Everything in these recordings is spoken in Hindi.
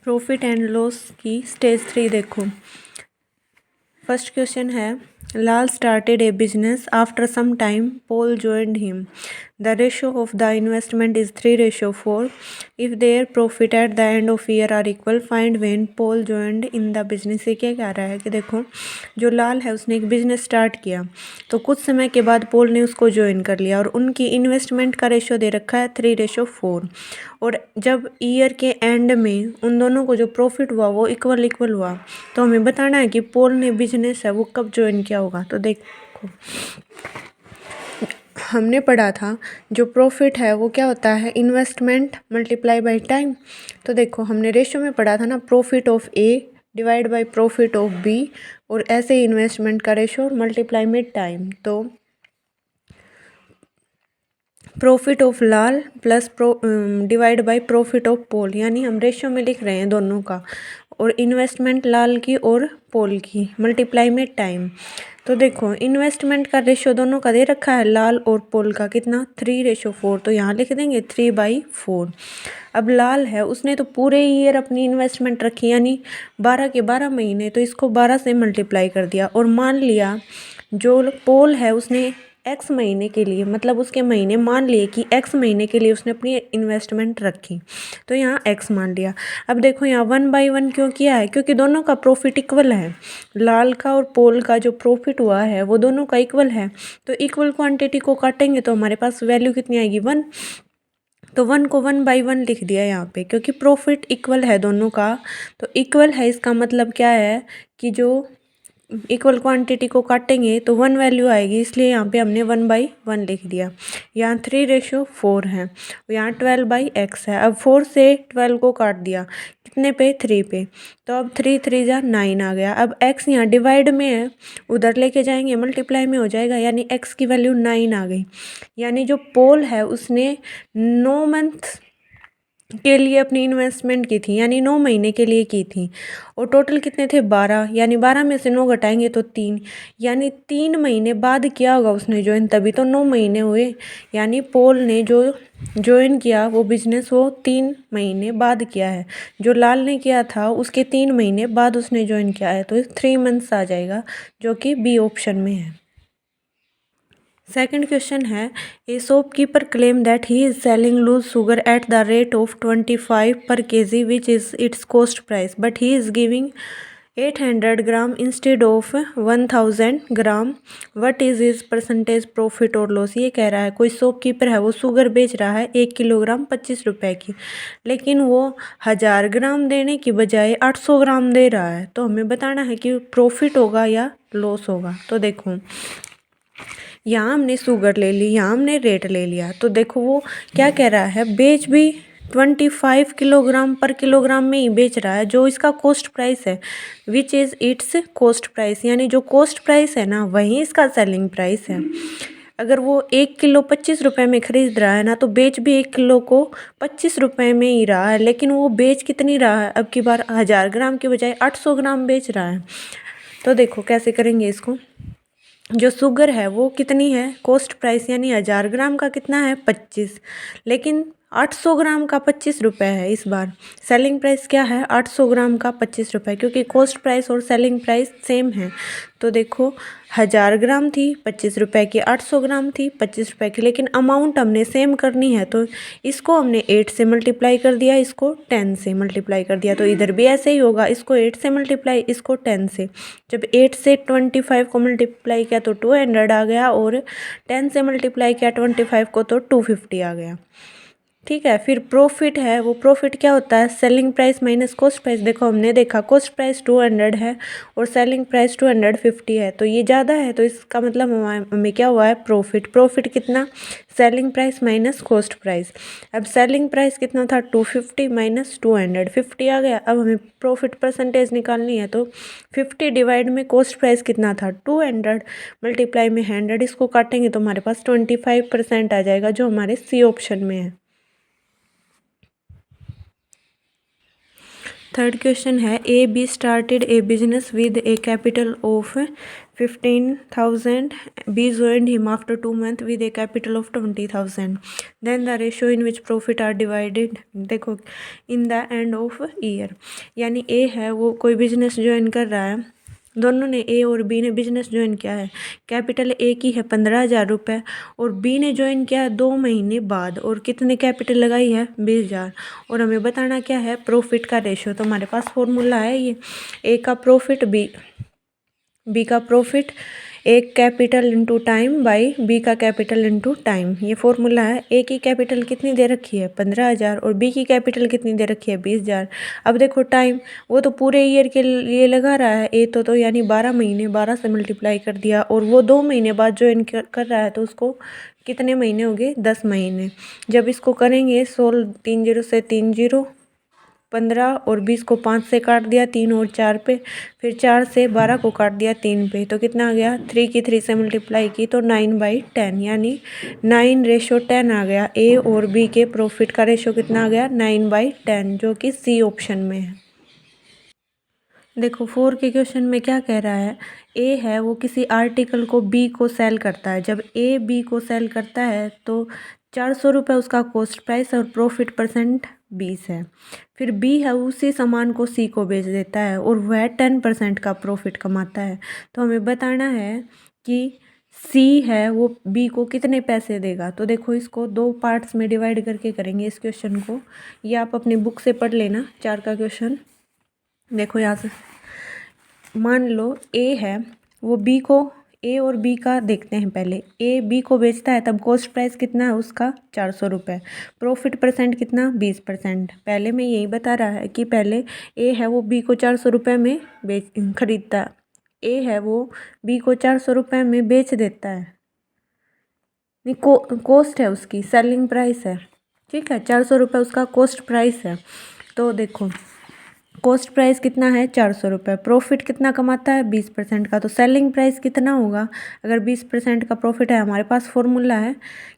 प्रॉफिट एंड लॉस की स्टेज 3 देखो। फर्स्ट क्वेश्चन है, Lal started a business after some time Paul joined him. The ratio of the investment is 3:4। If their profit at the end of year are equal, find when Paul joined in the business. ये क्या कह रहा है कि देखो, जो लाल है उसने एक बिजनेस स्टार्ट किया, तो कुछ समय के बाद पॉल ने उसको ज्वाइन कर लिया और उनकी इन्वेस्टमेंट का रेशियो दे रखा है 3:4। और जब ईयर के एंड में उन दोनों को जो प्रॉफिट हुआ वो इक्वल हुआ, तो हमें बताना है कि पॉल ने बिजनेस है वो कब ज्वाइन किया होगा। तो देखो, हमने पढ़ा था जो प्रॉफिट है वो क्या होता है, इन्वेस्टमेंट मल्टीप्लाई बाय टाइम। तो देखो, हमने रेशियो में पढ़ा था ना, profit of A divide by profit of B, और ऐसे ही इन्वेस्टमेंट का रेशियो मल्टीप्लाई में टाइम। तो profit of Lal plus divide by profit of Paul, यानी हम रेशियो में लिख रहे हैं दोनों का, और इन्वेस्टमेंट लाल की और पॉल की मल्टीप्लाई में टाइम। तो देखो, इन्वेस्टमेंट का रेशियो दोनों का दे रखा है, लाल और पॉल का कितना, 3:4। तो यहाँ लिख देंगे 3/4। अब लाल है, उसने तो पूरे ईयर अपनी इन्वेस्टमेंट रखी, यानी 12 के 12 महीने, तो इसको 12 से मल्टीप्लाई कर दिया। और मान लिया जो पॉल है उसने एक्स महीने के लिए, मतलब उसके महीने मान लिए कि एक्स महीने के लिए उसने अपनी इन्वेस्टमेंट रखी, तो यहाँ एक्स मान लिया। अब देखो, यहाँ 1/1 क्यों किया है, क्योंकि दोनों का प्रॉफिट इक्वल है। लाल का और पोल का जो प्रॉफिट हुआ है वो दोनों का इक्वल है, तो इक्वल क्वांटिटी को काटेंगे तो हमारे पास वैल्यू कितनी आएगी, 1। तो 1 को 1/1 लिख दिया यहाँ पे, क्योंकि प्रॉफिट इक्वल है दोनों का। तो इक्वल है, इसका मतलब क्या है कि जो इक्वल क्वांटिटी को काटेंगे तो 1 वैल्यू आएगी, इसलिए यहाँ पे हमने 1/1 लिख दिया। यहाँ 3:4 है, यहाँ 12/x है। अब 4 से 12 को काट दिया, कितने पे, 3 पे। तो अब 3 3 जा 9 आ गया। अब x यहाँ डिवाइड में है, उधर लेके जाएंगे मल्टीप्लाई में हो जाएगा, यानी x की वैल्यू 9 आ गई। यानी जो पोल है उसने 9 मंथ के लिए अपनी इन्वेस्टमेंट की थी, यानी 9 महीने के लिए की थी, और टोटल कितने थे, 12, यानी 12 में से 9 घटाएंगे तो 3, यानी 3 महीने बाद किया होगा उसने ज्वाइन, तभी तो 9 महीने हुए। यानी पोल ने जो ज्वाइन किया वो बिजनेस वो 3 महीने बाद किया है। जो लाल ने किया था उसके 3 महीने बाद उसने ज्वाइन किया है, तो 3 मंथ्स आ जाएगा, जो कि बी ऑप्शन में है। सेकंड क्वेश्चन है, a shopkeeper claim that he is selling loose sugar at the rate of 25 per kg which is its cost price, but he is giving 800 gram instead of 1000 gram. What is is percentage profit और लॉस। ये कह रहा है कोई शॉपकीपर है, वो शुगर बेच रहा है 1 किलोग्राम 25 रुपए की, लेकिन वो 1000 ग्राम देने की बजाय 800 ग्राम दे रहा है। तो हमें बताना है कि प्रॉफिट होगा या लॉस होगा। तो देखो, यहाँ हमने शुगर ले ली, यहाँ हमने रेट ले लिया, तो देखो वो क्या कह रहा है, बेच भी 25 किलोग्राम पर किलोग्राम में ही बेच रहा है, जो इसका कॉस्ट प्राइस है, which is it's cost price, यानी जो कॉस्ट प्राइस है ना वही इसका सेलिंग प्राइस है। अगर वो 1 किलो 25 रुपये में ख़रीद रहा है ना, तो बेच भी 1 किलो को 25 रुपये में ही रहा है, लेकिन वो बेच कितनी रहा है, अब की बार 1000 ग्राम के बजाय 800 ग्राम बेच रहा है। तो देखो कैसे करेंगे इसको। जो शुगर है वो कितनी है, कॉस्ट प्राइस, यानी 1000 ग्राम का कितना है, 25, लेकिन 800 ग्राम का 25 रुपये है। इस बार सेलिंग प्राइस क्या है, 800 ग्राम का 25 रुपये, क्योंकि कॉस्ट प्राइस और सेलिंग प्राइस सेम है। तो देखो, 1000 ग्राम थी 25 रुपये की, 800 ग्राम थी 25 रुपये की, लेकिन अमाउंट हमने सेम करनी है, तो इसको हमने 8 से मल्टीप्लाई कर दिया, इसको 10 से मल्टीप्लाई कर दिया। तो इधर भी ऐसे ही होगा, इसको 8 से मल्टीप्लाई, इसको 10 से। जब 8 से 25 को मल्टीप्लाई किया तो 200 आ गया, और 10 से मल्टीप्लाई किया 25 को तो 250 आ गया। ठीक है, फिर प्रॉफिट है, वो प्रॉफिट क्या होता है, selling price minus cost price. देखो, हमने देखा कॉस्ट प्राइस 200 है और सेलिंग प्राइस 250 है, तो ये ज़्यादा है, तो इसका मतलब हमें क्या हुआ है, प्रॉफिट। प्रॉफिट कितना, selling price minus cost price. अब सेलिंग प्राइस कितना था, 250 माइनस 250 आ गया। अब हमें प्रॉफिट परसेंटेज निकालनी है, तो 50 डिवाइड में कॉस्ट प्राइस कितना था, 200, मल्टीप्लाई में 100, इसको काटेंगे तो हमारे पास 25% आ जाएगा, जो हमारे सी ऑप्शन में है। थर्ड क्वेश्चन है A B started a business with a capital of 15,000. B joined him after 2 months with a capital of 20,000. Then the ratio in which profit are divided. देखो in the end of year, यानी ए है वो कोई बिजनेस ज्वाइन कर रहा है, दोनों ने ए और बी ने बिजनेस ज्वाइन किया है। कैपिटल ए की है 15,000 रुपये और बी ने ज्वाइन किया है 2 महीने बाद, और कितने कैपिटल लगाई है 20,000। और हमें बताना क्या है प्रॉफिट का रेशो। तो हमारे पास फॉर्मूला है ये, ए का प्रॉफिट बी का profit A capital into time by B का कैपिटल इंटू टाइम, ये फॉर्मूला है। ए की कैपिटल कितनी दे रखी है 15,000 और बी की कैपिटल कितनी दे रखी है 20,000। अब देखो टाइम वो तो पूरे ईयर के लिए लगा रहा है ए तो यानी 12 महीने, 12 से मल्टीप्लाई कर दिया, और वो 2 महीने बाद ज्वाइन कर रहा है तो उसको कितने महीने हो गए 10 महीने। जब इसको करेंगे 16 3 0 से 3 0 15 और 20 को 5 से काट दिया 3 और 4 पे, फिर 4 से 12 को काट दिया 3 पे, तो कितना आ गया 3 की 3 से मल्टीप्लाई की तो 9/10, यानी 9:10 आ गया। ए और बी के प्रॉफिट का रेशो कितना आ गया 9/10, जो कि सी ऑप्शन में है। देखो 4 के क्वेश्चन में क्या कह रहा है, ए है वो किसी आर्टिकल को बी को सेल करता है। जब ए बी को सेल करता है तो 400 रुपये उसका कॉस्ट प्राइस और प्रॉफिट परसेंट 20 है। फिर बी है उसी सामान को सी को बेच देता है और वह 10% का प्रॉफिट कमाता है। तो हमें बताना है कि सी है वो बी को कितने पैसे देगा। तो देखो इसको 2 पार्ट्स में डिवाइड करके करेंगे इस क्वेश्चन को, ये आप अपनी बुक से पढ़ लेना 4 का क्वेश्चन। देखो यहाँ से मान लो ए है वो बी को, ए और बी का देखते हैं पहले। ए बी को बेचता है तब कॉस्ट प्राइस कितना है उसका 400 रुपये, प्रॉफिट परसेंट कितना 20%। पहले में यही बता रहा है कि पहले ए है वो बी को 400 रुपये में खरीदता है, ए है वो बी को 400 रुपये में बेच देता है, नहीं कॉस्ट है उसकी, सेलिंग प्राइस है, ठीक है 400 रुपये उसका कॉस्ट प्राइस है। तो देखो कॉस्ट प्राइस कितना है 400 रुपये, प्रॉफिट कितना कमाता है 20% का, तो सेलिंग प्राइस कितना होगा अगर 20% का प्रॉफिट है। हमारे पास फॉर्मूला है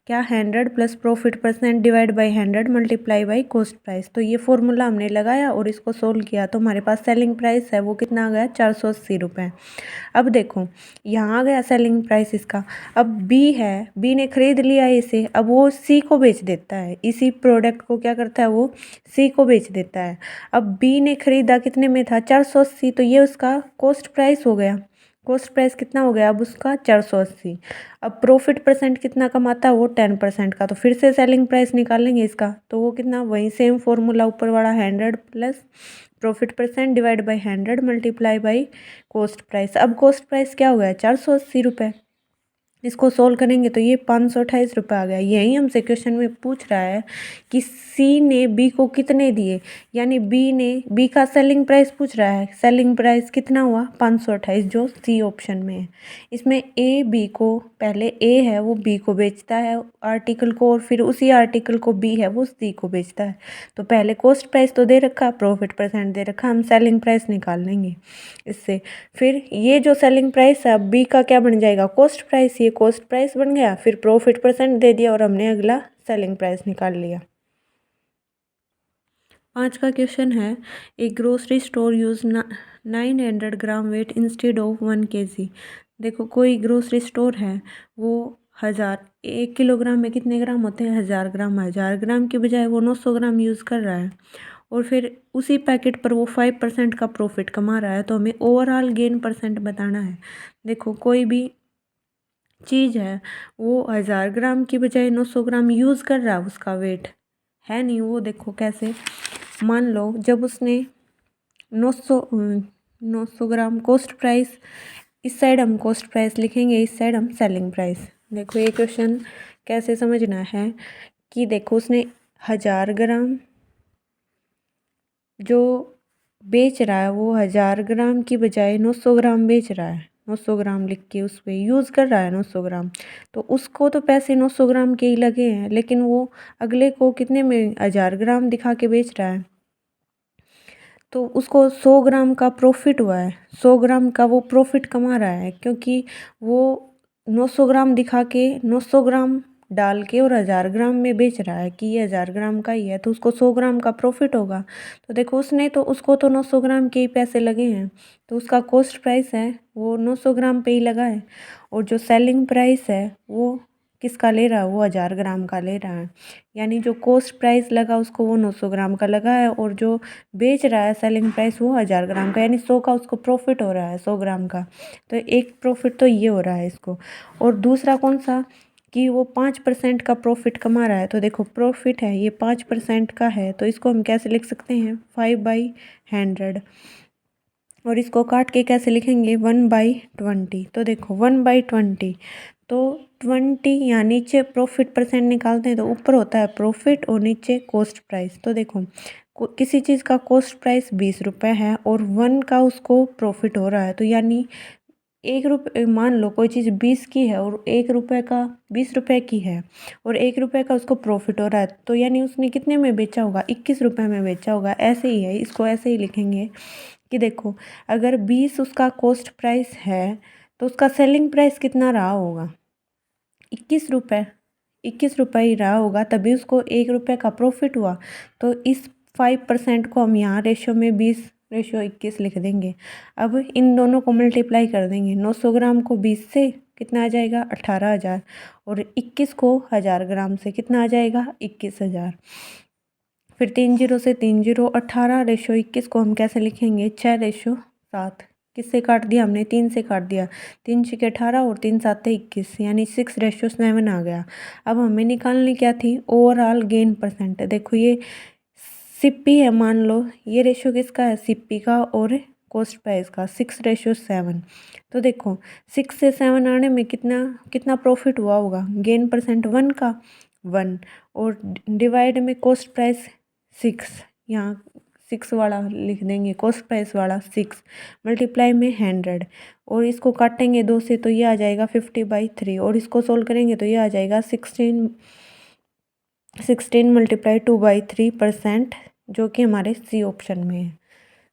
क्या 100 plus profit percent divide by 100 multiply by cost price. तो ये फॉर्मूला हमने लगाया और इसको सोल्व किया तो हमारे पास सेलिंग प्राइस है वो कितना आ गया 480 रुपये। अब देखो यहाँ आ गया सेलिंग प्राइस इसका। अब बी है, बी ने खरीद लिया इसे, अब वो सी को बेच देता है, इसी प्रोडक्ट को क्या करता है वो सी को बेच देता है। अब बी ने खरीदा कितने में था 480, तो ये उसका कॉस्ट प्राइस हो गया, कॉस्ट प्राइस कितना हो गया अब उसका 480। अब प्रॉफिट परसेंट कितना कमाता है वो 10% का, तो फिर से सेलिंग प्राइस निकालेंगे इसका, तो वो कितना वही सेम फॉर्मूला ऊपर वाला 100 plus profit percent divide by 100 multiply by cost price. अब कॉस्ट प्राइस क्या हो गया 480 रुपये, इसको सोल्व करेंगे तो ये 528 रुपये आ गया। यही हमसे क्वेश्चन में पूछ रहा है कि सी ने बी को कितने दिए, यानी बी का सेलिंग प्राइस पूछ रहा है, सेलिंग प्राइस कितना हुआ 528, जो सी ऑप्शन में है। इसमें ए बी को, पहले ए है वो बी को बेचता है आर्टिकल को और फिर उसी आर्टिकल को बी है वो सी को बेचता है। तो पहले कॉस्ट प्राइस तो दे रखा, प्रॉफिट परसेंट दे रखा, हम सेलिंग प्राइस निकाल लेंगे इससे। फिर ये जो सेलिंग प्राइस है बी का क्या बन जाएगा कॉस्ट प्राइस, ये कॉस्ट प्राइस बन गया, फिर प्रॉफिट परसेंट दे दिया और हमने अगला सेलिंग प्राइस निकाल लिया। 5 का क्वेश्चन है a grocery store use 900 gram weight instead of 1 kg। देखो कोई ग्रोसरी स्टोर है वो 1 किलोग्राम में कितने ग्राम होते हैं 1000 ग्राम, 1000 ग्राम की बजाय वो 900 ग्राम यूज़ कर रहा है और फिर उसी पैकेट पर वो 5% का प्रॉफिट कमा रहा है। तो हमें ओवरऑल गेन परसेंट बताना है। देखो कोई भी चीज़ है वो 1000 ग्राम की बजाय 900 ग्राम यूज़ कर रहा है, उसका वेट है नहीं वो, देखो कैसे, मान लो जब उसने 900 ग्राम कॉस्ट प्राइस, इस साइड हम कॉस्ट प्राइस लिखेंगे, इस साइड हम सेलिंग प्राइस। देखो ये क्वेश्चन कैसे समझना है कि देखो उसने 1000 ग्राम जो बेच रहा है वो 1000 ग्राम की बजाय 900 ग्राम बेच रहा है, 900 ग्राम लिख के उस पर यूज़ कर रहा है 900 ग्राम, तो उसको तो पैसे 900 ग्राम के ही लगे हैं, लेकिन वो अगले को कितने में 1000 ग्राम दिखा के बेच रहा है, तो उसको 100 ग्राम का प्रॉफिट हुआ है, 100 ग्राम का वो प्रॉफिट कमा रहा है, क्योंकि वो 900 ग्राम दिखा के 900 ग्राम डाल के और 1000 ग्राम में बेच रहा है कि ये 1000 ग्राम का ही है, तो उसको 100 ग्राम का प्रॉफिट होगा। तो देखो उसको तो 900 ग्राम के ही पैसे लगे हैं, तो उसका कॉस्ट प्राइस है वो 900 ग्राम पे ही लगा है। और जो सेलिंग प्राइस है वो किसका ले रहा है, वो 1000 ग्राम का ले रहा है। यानी जो कॉस्ट प्राइस लगा उसको वो 900 ग्राम का लगा है, और जो बेच रहा है सेलिंग प्राइस वो 1000 ग्राम का, यानी 100 का उसको प्रॉफिट हो रहा है 100 ग्राम का। तो एक प्रॉफिट तो ये हो रहा है इसको। और दूसरा कौन सा, कि वो 5% का प्रॉफिट कमा रहा है। तो देखो प्रॉफिट है ये 5% का है, तो इसको हम कैसे लिख सकते हैं, 5/100। और इसको काट के कैसे लिखेंगे, 1/20। तो देखो 1/20, तो 20 यहाँ नीचे प्रॉफिट परसेंट निकालते हैं तो ऊपर होता है प्रॉफिट और नीचे कॉस्ट प्राइस। तो देखो किसी चीज़ का कॉस्ट प्राइस 20 रुपये है और 1 का उसको प्रॉफिट हो रहा है, तो यानी 1 रुपये, मान लो कोई चीज़ 20 की है और 1 रुपये का 20 रुपये की है और 1 रुपये का उसको प्रॉफिट हो रहा है, तो यानी उसने कितने में बेचा होगा, 21 रुपये में बेचा होगा। ऐसे ही है, इसको ऐसे ही लिखेंगे कि देखो अगर 20 उसका कॉस्ट प्राइस है तो उसका सेलिंग प्राइस कितना रहा होगा, 21 रुपये। 21 रुपये ही रहा होगा, तभी उसको 1 रुपये का प्रॉफिट हुआ। तो इस 5% को हम यहाँ रेशो में 20/21 लिख देंगे। अब इन दोनों को मल्टीप्लाई कर देंगे, 900 ग्राम को 20 से कितना आ जाएगा, 18,000, और 21 को 1000 ग्राम से कितना आ जाएगा, 21,000। फिर 3 जीरो से 3 जीरो, 18/21 को हम कैसे लिखेंगे, 6/7। किससे काट दिया हमने, 3 से काट दिया, 3 छके 18 और 3 7 21, यानी 6/7 आ गया। अब हमें निकालनी क्या थी, ओवरऑल गेन परसेंट। देखो ये सिप्पी है, मान लो ये रेशो किसका है, सिप्पी का और कॉस्ट प्राइस का, 6/7। तो देखो 6 से 7 आने में कितना कितना प्रॉफिट हुआ होगा, गेन परसेंट 1 का 1, और डिवाइड में कॉस्ट प्राइस 6, यहाँ 6 वाला लिख देंगे, कॉस्ट प्राइस वाला 6, मल्टीप्लाई में 100, और इसको काटेंगे 2 से तो ये आ जाएगा 50/3, और इसको सोल्व करेंगे तो ये आ जाएगा 16 × 2/3%, जो कि हमारे सी ऑप्शन में है।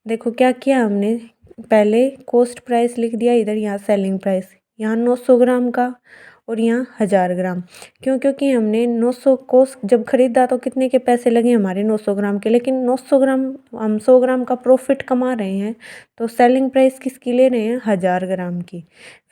देखो क्या किया हमने, पहले कॉस्ट प्राइस लिख दिया इधर, यहाँ सेलिंग प्राइस, यहाँ 900 ग्राम का और यहाँ 1000 ग्राम। क्यों, क्योंकि हमने 900 कॉस्ट जब खरीदा तो कितने के पैसे लगे हमारे, 900 ग्राम के, लेकिन 900 ग्राम हम 100 ग्राम का प्रॉफिट कमा रहे हैं, तो सेलिंग प्राइस किसकी ले रहे हैं, 1000 ग्राम की।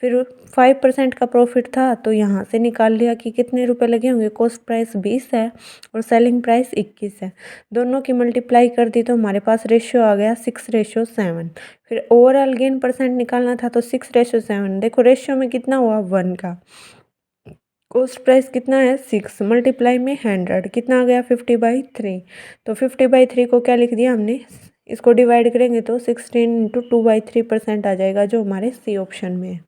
फिर 5% का प्रॉफिट था, तो यहाँ से निकाल लिया कि कितने रुपए लगे होंगे, कॉस्ट प्राइस 20 है और सेलिंग प्राइस 21 है। दोनों की मल्टीप्लाई कर दी तो हमारे पास रेशियो आ गया 6/7। फिर ओवरऑल गेन परसेंट निकालना था, तो 6/7। देखो रेशियो में कितना हुआ, 1 का, कॉस्ट प्राइस कितना है 6, मल्टीप्लाई में 100, कितना आ गया 50/3। तो 50/3 को क्या लिख दिया हमने, इसको डिवाइड करेंगे तो 16 × 2/3% आ जाएगा, जो हमारे सी ऑप्शन में है।